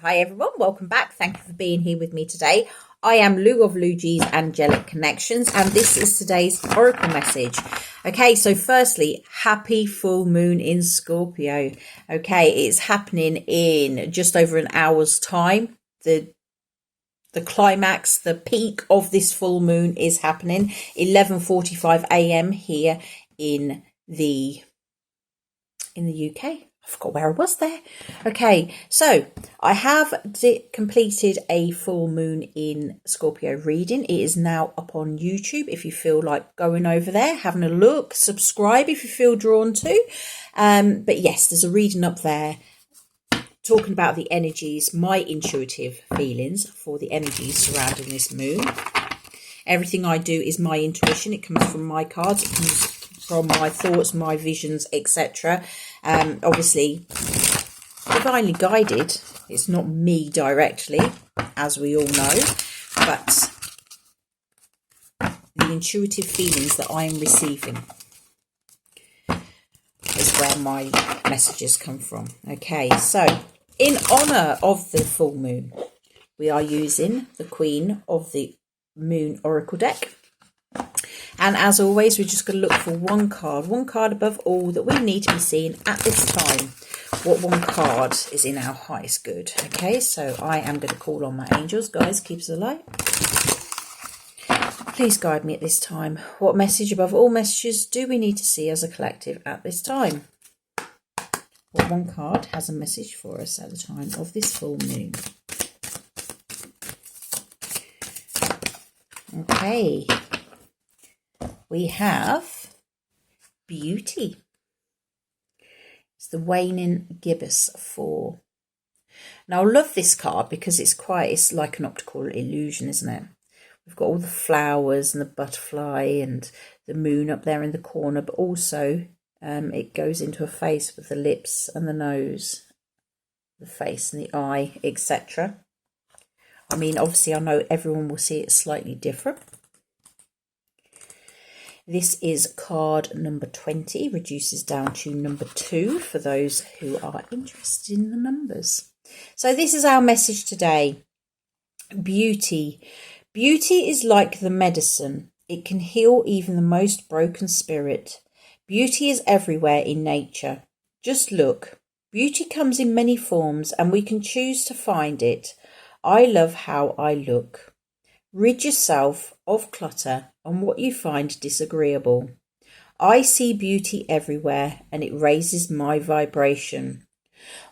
Hi everyone, welcome back. Thank you for being here with me today. I am Lou of Lou G's Angelic Connections, and this is today's Oracle message. Okay, so firstly, happy full moon in Scorpio. Okay, it's happening in just over an hour's time. The climax, the peak of this full moon is happening 11:45 a.m. here in the UK. I forgot where I was there. Okay, so I have completed a full moon in Scorpio reading. It is now up on YouTube. If you feel like going over there, having a look, subscribe if you feel drawn to. But yes, there's a reading up there talking about the energies, my intuitive feelings for the energies surrounding this moon. Everything I do is my intuition. It comes from my cards. It comes from my thoughts, my visions, etc. Obviously, divinely guided. It's not me directly, as we all know, but the intuitive feelings that I am receiving is where my messages come from. Okay, so in honour of the full moon, we are using the Queen of the Moon Oracle deck. And as always, we're just going to look for one card above all that we need to be seeing at this time. What one card is in our highest good? Okay, so I am going to call on my angels. Guys, keep us alight. Please guide me at this time. What message above all messages do we need to see as a collective at this time? What one card has a message for us at the time of this full moon? Okay. We have beauty. It's the waning gibbous 4. Now I love this card because it's like an optical illusion, isn't it? We've got all the flowers and the butterfly and the moon up there in the corner, but also it goes into a face with the lips and the nose, the face and the eye, etc. I mean, obviously I know everyone will see it slightly different. This is card number 20, reduces down to number 2 for those who are interested in the numbers. So this is our message today. Beauty. Beauty is like the medicine. It can heal even the most broken spirit. Beauty is everywhere in nature. Just look. Beauty comes in many forms and we can choose to find it. I love how I look. Rid yourself of clutter and what you find disagreeable. I see beauty everywhere and it raises my vibration.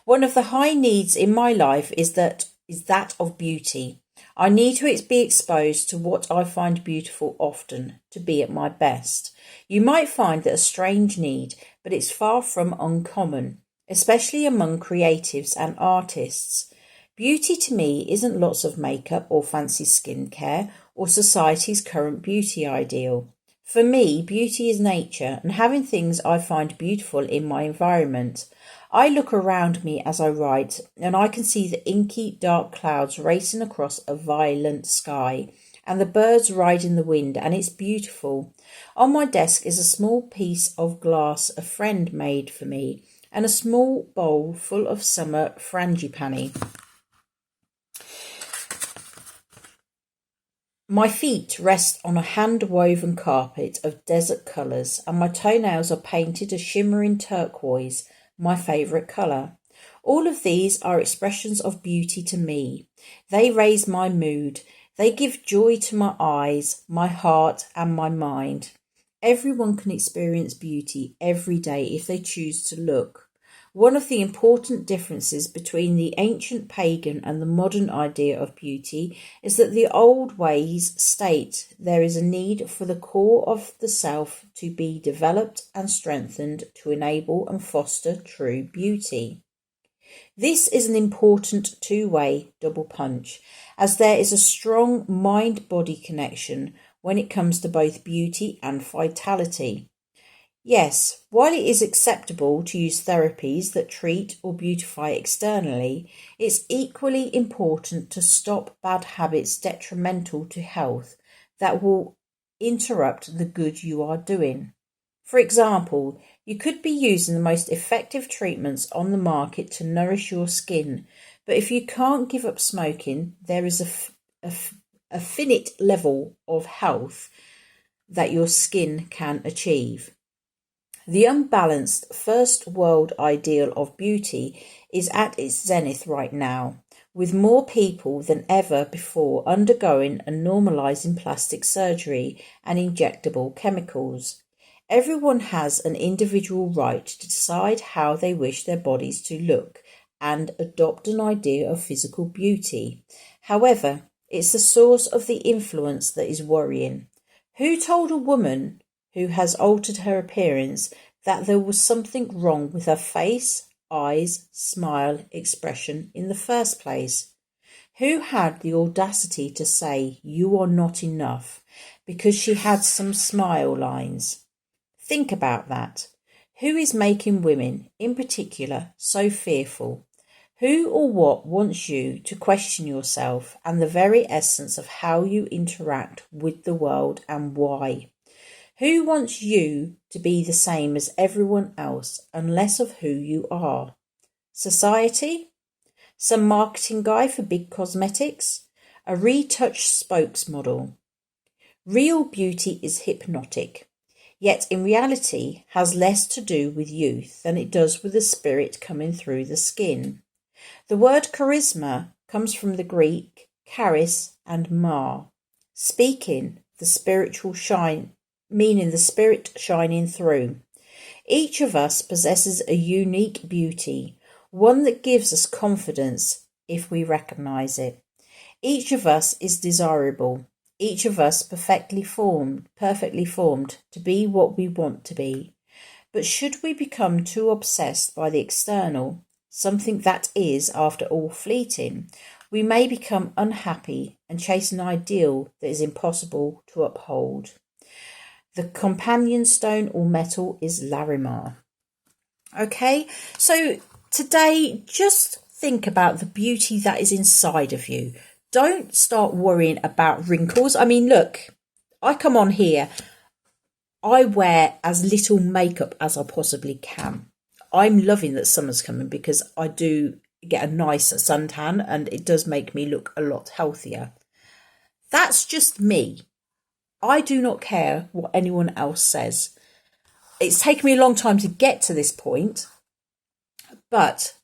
One of the high needs in my life is that of beauty. I need to be exposed to what I find beautiful often, to be at my best. You might find that a strange need, but it's far from uncommon, especially among creatives and artists. Beauty to me isn't lots of makeup or fancy skincare or society's current beauty ideal. For me, beauty is nature and having things I find beautiful in my environment. I look around me as I write and I can see the inky dark clouds racing across a violent sky and the birds ride in the wind, and it's beautiful. On my desk is a small piece of glass a friend made for me and a small bowl full of summer frangipani. My feet rest on a hand-woven carpet of desert colours and my toenails are painted a shimmering turquoise, my favourite colour. All of these are expressions of beauty to me. They raise my mood. They give joy to my eyes, my heart and my mind. Everyone can experience beauty every day if they choose to look. One of the important differences between the ancient pagan and the modern idea of beauty is that the old ways state there is a need for the core of the self to be developed and strengthened to enable and foster true beauty. This is an important two-way double punch, as there is a strong mind-body connection when it comes to both beauty and vitality. Yes, while it is acceptable to use therapies that treat or beautify externally, it's equally important to stop bad habits detrimental to health that will interrupt the good you are doing. For example, you could be using the most effective treatments on the market to nourish your skin, But if you can't give up smoking, there is a finite level of health that your skin can achieve. The unbalanced first world ideal of beauty is at its zenith right now, with more people than ever before undergoing and normalizing plastic surgery and injectable chemicals. Everyone has an individual right to decide how they wish their bodies to look and adopt an idea of physical beauty. However, it's the source of the influence that is worrying. Who told a woman who has altered her appearance that there was something wrong with her face, eyes, smile, expression in the first place? Who had the audacity to say you are not enough because she had some smile lines? Think about that. Who is making women, in particular, so fearful? Who or what wants you to question yourself and the very essence of how you interact with the world and why? Who wants you to be the same as everyone else and less of who you are? Society? Some marketing guy for big cosmetics? A retouched spokesmodel? Real beauty is hypnotic, yet in reality has less to do with youth than it does with the spirit coming through the skin. The word charisma comes from the Greek charis and ma, speaking the spiritual shine, meaning the spirit shining through. Each of us possesses a unique beauty, one that gives us confidence if we recognize it. Each of us is desirable, each of us perfectly formed to be what we want to be. But should we become too obsessed by the external, something that is, after all, fleeting, we may become unhappy and chase an ideal that is impossible to uphold. The companion stone or metal is Larimar. Okay, so today just think about the beauty that is inside of you. Don't start worrying about wrinkles. I mean, look, I come on here, I wear as little makeup as I possibly can. I'm loving that summer's coming because I do get a nice suntan and it does make me look a lot healthier. That's just me. I do not care what anyone else says. It's taken me a long time to get to this point, but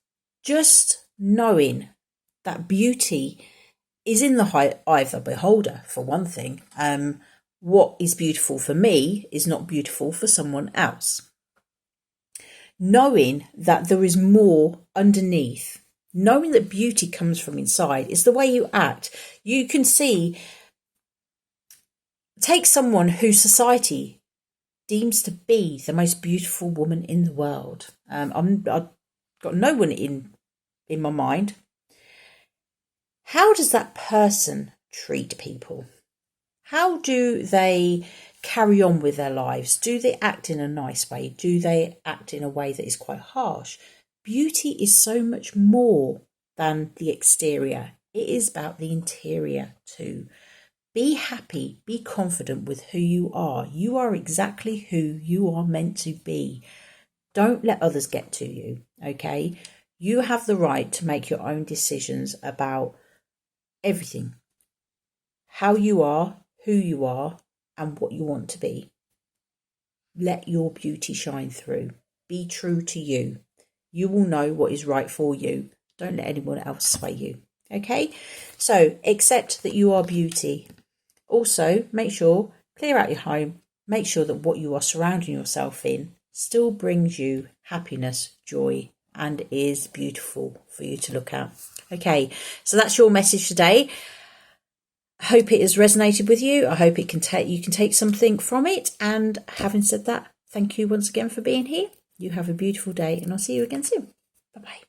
just knowing that beauty is in the eye of the beholder, for one thing. What is beautiful for me is not beautiful for someone else. Knowing that there is more underneath, knowing that beauty comes from inside, is the way you act. You can see, take someone who society deems to be the most beautiful woman in the world. I've got no one in my mind. How does that person treat people? How do they carry on with their lives? Do they act in a nice way? Do they act in a way that is quite harsh? Beauty is so much more than the exterior. It is about the interior too. Be happy, be confident with who you are. You are exactly who you are meant to be. Don't let others get to you, okay? You have the right to make your own decisions about everything. How you are, who you are, and what you want to be. Let your beauty shine through. Be true to you. You will know what is right for you. Don't let anyone else sway you. Okay? So accept that you are beauty. Also, make sure, clear out your home. Make sure that what you are surrounding yourself in still brings you happiness, joy, and is beautiful for you to look at. Okay, so that's your message today. I hope it has resonated with you. I hope you can take something from it. And having said that, thank you once again for being here. You have a beautiful day and I'll see you again soon. Bye-bye.